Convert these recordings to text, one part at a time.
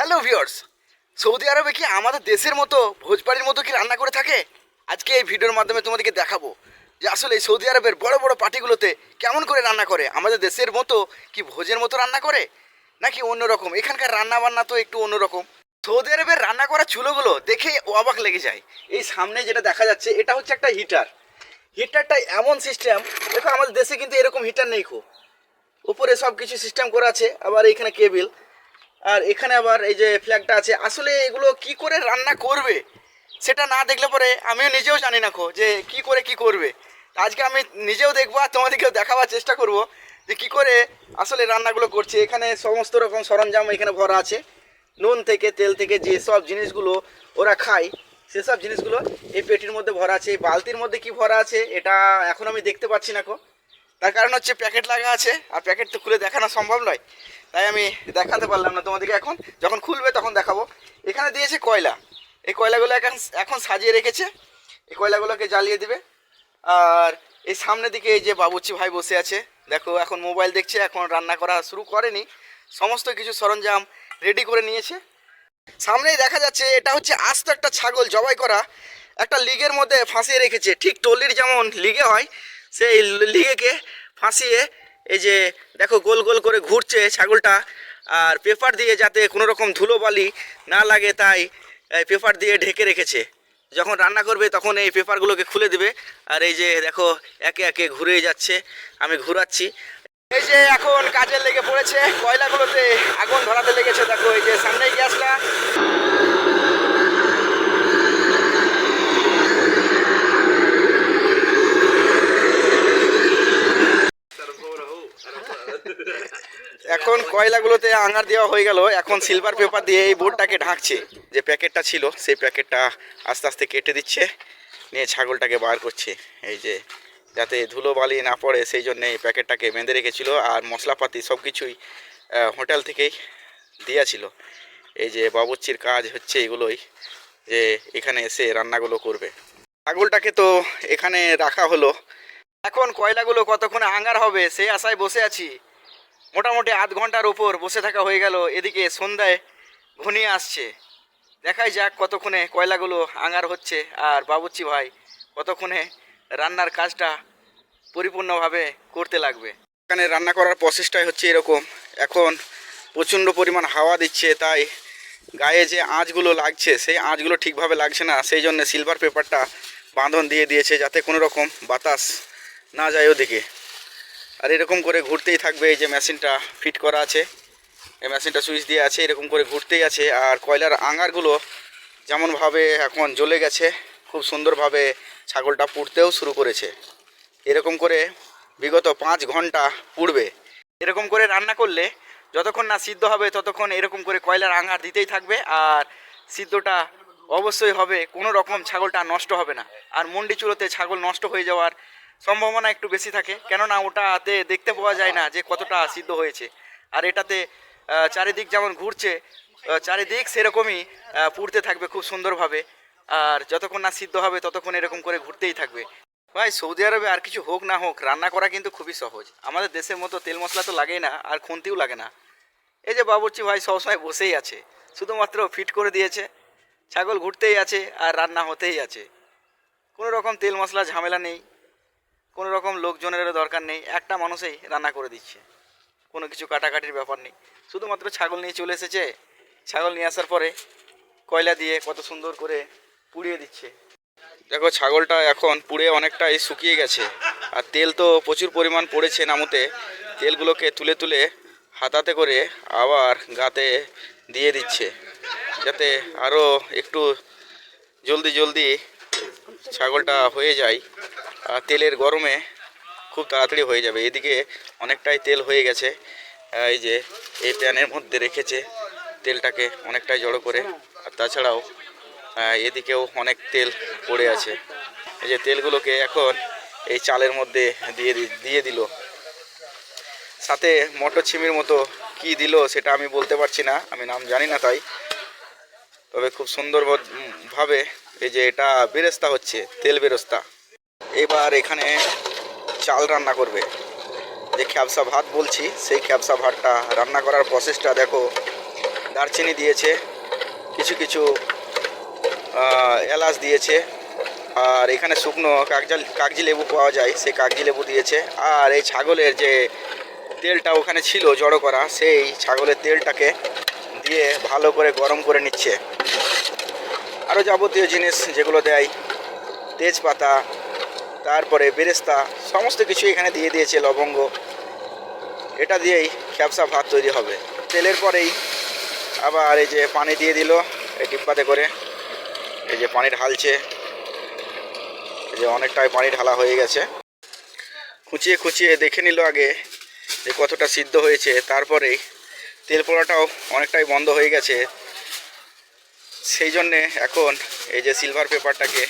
Hello viewers, Saudi আরবে কি আমাদের দেশের মতো ভোজবাড়ির মতো কি রান্না করে থাকে? আজকে এই ভিডিওর মাধ্যমে তোমাদেরকে দেখাবো যে আসলে এই সৌদি আরবের বড় বড় পার্টিগুলোতে কেমন করে রান্না করে। আমাদের দেশের মতো কি ভোজের মতো রান্না করে নাকি অন্যরকম? এখানকার রান্না বান্না তো একটু অন্যরকম। সৌদি আরবের রান্না করা চুলোগুলো দেখে অবাক লেগে যায়। এই সামনে যেটা দেখা যাচ্ছে এটা হচ্ছে একটা হিটার। হিটারটা এমন সিস্টেম, দেখো আমাদের দেশে কিন্তু এরকম হিটার নেই। খুব উপরে সব কিছু সিস্টেম করা আছে, আবার এখানে কেবিল, আর এখানে আবার এই যে ফ্ল্যাগটা আছে। আসলে এগুলো কি করে রান্না করবে সেটা না দেখলে পরে আমিও নিজেও জানি না যে কি করে কি করবে। আজকে আমি নিজেও দেখবো আর তোমাদেরকেও দেখাবার চেষ্টা করব যে কি করে আসলে রান্নাগুলো করছে। এখানে সমস্ত রকম সরঞ্জাম এখানে ভরা আছে, নুন থেকে তেল থেকে যেসব জিনিসগুলো ওরা খায় সেসব জিনিসগুলো এই পেটির মধ্যে ভরা আছে। এই বালতির মধ্যে কি ভরা আছে এটা এখন আমি দেখতে পাচ্ছি না। তার কারণ হচ্ছে প্যাকেট লাগা আছে, আর প্যাকেট তো খুলে দেখানো সম্ভব নয়, তাই আমি দেখাতে পারলাম না তোমাদেরকে। এখন যখন খুলবে তখন দেখাবো। এখানে দিয়েছে কয়লা, এই কয়লাগুলো এখন সাজিয়ে রেখেছে। এই কয়লাগুলোকে জ্বালিয়ে দিবে। আর এই সামনের দিকে এই যে বাবুর্চি ভাই বসে আছে, দেখো এখন মোবাইল দেখছে, এখন রান্না করা শুরু করেনি। সমস্ত কিছু সরঞ্জাম রেডি করে নিয়েছে। সামনেই দেখা যাচ্ছে এটা হচ্ছে আস্ত একটা ছাগল জবাই করা, একটা লিগের মধ্যে ফাঁসিয়ে রেখেছে। ঠিক টলির যেমন লিগে হয় সেই লিগেকে ফাঁসিয়ে এই যে দেখো গোল গোল করে ঘুরছে ছাগলটা। আর পেপার দিয়ে যাতে কোনো রকম ধুলোবালি না লাগে তাই পেপার দিয়ে ঢেকে রেখেছে। যখন রান্না করবে তখন এই পেপারগুলোকে খুলে দিবে। আর এই যে দেখো একে একে ঘুরে যাচ্ছে, আমি ঘুরাচ্ছি। এই যে এখন কাজে লেগে পড়েছে, কয়লাগুলোতে আগুন ধরাতে লেগেছে। দেখো এই যে সামনেই গ্যাসটা। এখন কয়লাগুলোতে আঙার দেওয়া হয়ে গেল। এখন সিলভার পেপার দিয়ে এই বোর্ডটাকে ঢাকছে। যে প্যাকেটটা ছিল সেই প্যাকেটটা আস্তে আস্তে কেটে দিচ্ছে, নিয়ে ছাগলটাকে বার করছে। এই যে যাতে ধুলোবালি না পড়ে সেই জন্য এই প্যাকেটটাকে বেঁধে রেখেছিল। আর মশলাপাতি সব কিছুই হোটেল থেকেই দিয়েছিল। এই যে বাবুর্চির কাজ হচ্ছে এগুলোই, যে এখানে এসে রান্নাগুলো করবে। ছাগলটাকে তো এখানে রাখা হলো, এখন কয়লাগুলো কতক্ষণে আঙার হবে সেই আশায় বসে আছি। মোটামুটি আধ ঘন্টার উপর বসে থাকা হয়ে গেল। এদিকে সন্ধ্যায় ঘনিয়ে আসছে, দেখাই যাক কতক্ষণে কয়লাগুলো আঙার হচ্ছে আর বাবুর্চি ভাই কতক্ষণে রান্নার কাজটা পরিপূর্ণভাবে করতে লাগবে। এখানে রান্না করার প্রসেসটাই হচ্ছে এরকম। এখন প্রচণ্ড পরিমাণ হাওয়া দিচ্ছে, তাই গায়ে যে আঁচগুলো লাগছে সেই আঁচগুলো ঠিকভাবে লাগছে না। সেই জন্য সিলভার পেপারটা বাঁধন দিয়ে দিয়েছে যাতে কোনো রকম বাতাস না যায় ওদিকে। আর এরকম করে ঘুরতেই থাকবে। এই যে মেশিনটা ফিট করা আছে, এই মেশিনটা সুইচ দিয়ে আছে, এরকম করে ঘুরতেই আছে। আর কয়লার আঙারগুলো যেমনভাবে এখন জ্বলে গেছে, খুব সুন্দরভাবে ছাগলটা পুড়তেও শুরু করেছে। এরকম করে বিগত 5 ঘন্টা পুড়বে। এরকম করে রান্না করলে যতক্ষণ না সিদ্ধ হবে ততক্ষণ এরকম করে কয়লার আঙার দিতেই থাকবে। আর সিদ্ধটা অবশ্যই হবে, কোনো রকম ছাগলটা নষ্ট হবে না। আর মন্ডি চুলোতে ছাগল নষ্ট হয়ে যাওয়ার সম্ভাবনা একটু বেশি থাকে, কেননা ওটাতে দেখতে পাওয়া যায় না যে কতটা সিদ্ধ হয়েছে। আর এটাতে চারিদিক যেমন ঘুরছে, চারিদিক সেরকমই পুড়তে থাকবে খুব সুন্দরভাবে। আর যতক্ষণ না সিদ্ধ হবে ততক্ষণ এরকম করে ঘুরতেই থাকবে। ভাই সৌদি আরবে আর কিছু হোক না হোক রান্না করা কিন্তু খুবই সহজ। আমাদের দেশের মতো তেল মশলা তো লাগেই না, আর খুন্তিও লাগে না। এই যে বাবুর্চি ভাই সবসময় বসেই আছে, শুধুমাত্র ফিট করে দিয়েছে, ছাগল ঘুরতেই আছে আর রান্না হতেই আছে। কোনো রকম তেল মশলা ঝামেলা নেই, কোনো রকম লোকজনেরও দরকার নেই, একটা মানুষেই রান্না করে দিচ্ছে। কোনো কিছু কাটাকাটির ব্যাপার নেই, শুধুমাত্র ছাগল নিয়ে চলে এসেছে। ছাগল নিয়ে আসার পরে কয়লা দিয়ে কত সুন্দর করে পুড়িয়ে দিচ্ছে। দেখো ছাগলটা এখন পুড়ে অনেকটাই শুকিয়ে গেছে, আর তেল তো প্রচুর পরিমাণ পড়েছে নামতে। তেলগুলোকে তুলে তুলে হাতাতে করে আবার গাতে দিয়ে দিচ্ছে, যাতে আরও একটু জলদি জলদি ছাগলটা হয়ে যায়। আর তেলের গরমে খুব তাড়াতাড়ি হয়ে যাবে। এদিকে অনেকটাই তেল হয়ে গেছে, এই যে এই প্যানের মধ্যে রেখেছে তেলটাকে অনেকটাই জড়ো করে। আর তাছাড়াও এদিকেও অনেক তেল পড়ে আছে। এই যে তেলগুলোকে এখন এই চালের মধ্যে দিয়ে দিল, সাথে মটর ছিমির মতো কি দিল সেটা আমি বলতে পারছি না, আমি নাম জানি না তাই। তবে খুব সুন্দরভাবে এই যে এটা বেরেস্তা হচ্ছে, তেল বেরেস্তা। এবার এখানে চাল রান্না করবে, যে খ্যাপসা ভাত বলছি সেই খ্যাপসা ভাতটা রান্না করার প্রসেসটা দেখো। দারচিনি দিয়েছে, কিছু কিছু এলাচ দিয়েছে, আর এখানে শুকনো কাগজি লেবু পাওয়া যায়, সেই কাগজি লেবু দিয়েছে। আর এই ছাগলের যে তেলটা ওখানে ছিল জড়ো করা, সেই ছাগলের তেলটাকে দিয়ে ভালো করে গরম করে নিচ্ছে। আরও যাবতীয় জিনিস যেগুলো দেয়, তেজপাতা, তারপরে বেরেস্তা, সমস্ত কিছু এখানে দিয়ে দিয়েছে, লবঙ্গ। এটা দিয়েই খ্যাপসা ভাত তৈরি হবে। তেলের পরেই আবার এই যে পানি দিয়ে দিল এই ডিব্বাতে করে, এই যে পানি ঢালছে, এই যে অনেকটাই পানি ঢালা হয়ে গেছে। খুঁচিয়ে খুঁচিয়ে দেখে নিল আগে যে কতটা সিদ্ধ হয়েছে, তারপরেই তেল পোড়াটাও অনেকটাই বন্ধ হয়ে গেছে। সেই জন্যে এখন এই যে সিলভার পেপারটাকে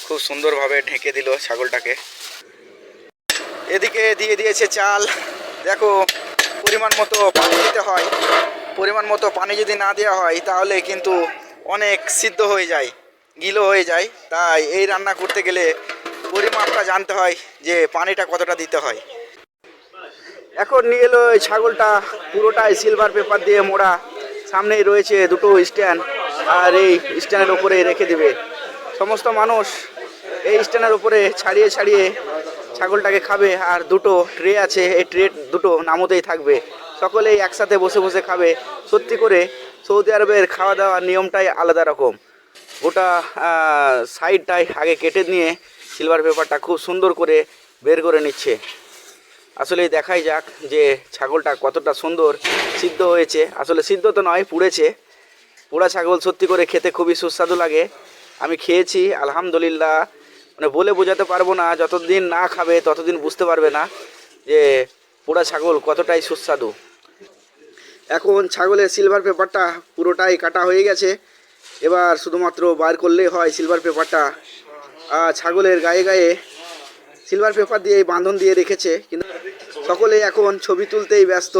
খুব সুন্দরভাবে ঢেকে দিল ছাগলটাকে। এদিকে দিয়ে দিয়েছে চাল। দেখো পরিমাণ মতো পানি দিতে হয়, পরিমাণ মতো পানি যদি না দেওয়া হয় তাহলে কিন্তু অনেক সিদ্ধ হয়ে যায়, গিলো হয়ে যায়। তাই এই রান্না করতে গেলে পরিমাপটা জানতে হয় যে পানিটা কতটা দিতে হয়। এখন নিয়ে এলো এই ছাগলটা, পুরোটাই সিলভার পেপার দিয়ে মোড়া। সামনেই রয়েছে দুটো স্ট্যান্ড, আর এই স্ট্যান্ডের ওপরে রেখে দেবে। সমস্ত মানুষ এই স্ট্যান্ডের উপরে ছাড়িয়ে ছাড়িয়ে ছাগলটাকে খাবে। আর দুটো ট্রে আছে, এই ট্রে দুটো নামতেই থাকবে, সকলেই একসাথে বসে বসে খাবে। সত্যি করে সৌদি আরবের খাওয়া দাওয়ার নিয়মটাই আলাদা রকম। গোটা সাইডটাই আগে কেটে নিয়ে সিলভার পেপারটা খুব সুন্দর করে বের করে নিচ্ছে। আসলে দেখাই যাক যে ছাগলটা কতটা সুন্দর সিদ্ধ হয়েছে। আসলে সিদ্ধ তো নয়, পুড়েছে। পোড়া ছাগল সত্যি করে খেতে খুবই সুস্বাদু লাগে। আমি খেয়েছি, আলহামদুলিল্লাহ। মানে বলে বোঝাতে পারবো না, যতদিন না খাবে ততদিন বুঝতে পারবে না যে পোড়া ছাগল কতটাই সুস্বাদু। এখন ছাগলের সিলভার পেপারটা পুরোটাই কাটা হয়ে গেছে। এবার শুধুমাত্র বার করলেই হয় সিলভার পেপারটা। ছাগলের গায়ে গায়ে সিলভার পেপার দিয়ে বাঁধন দিয়ে রেখেছে, কিন্তু সকলেই এখন ছবি তুলতেই ব্যস্ত।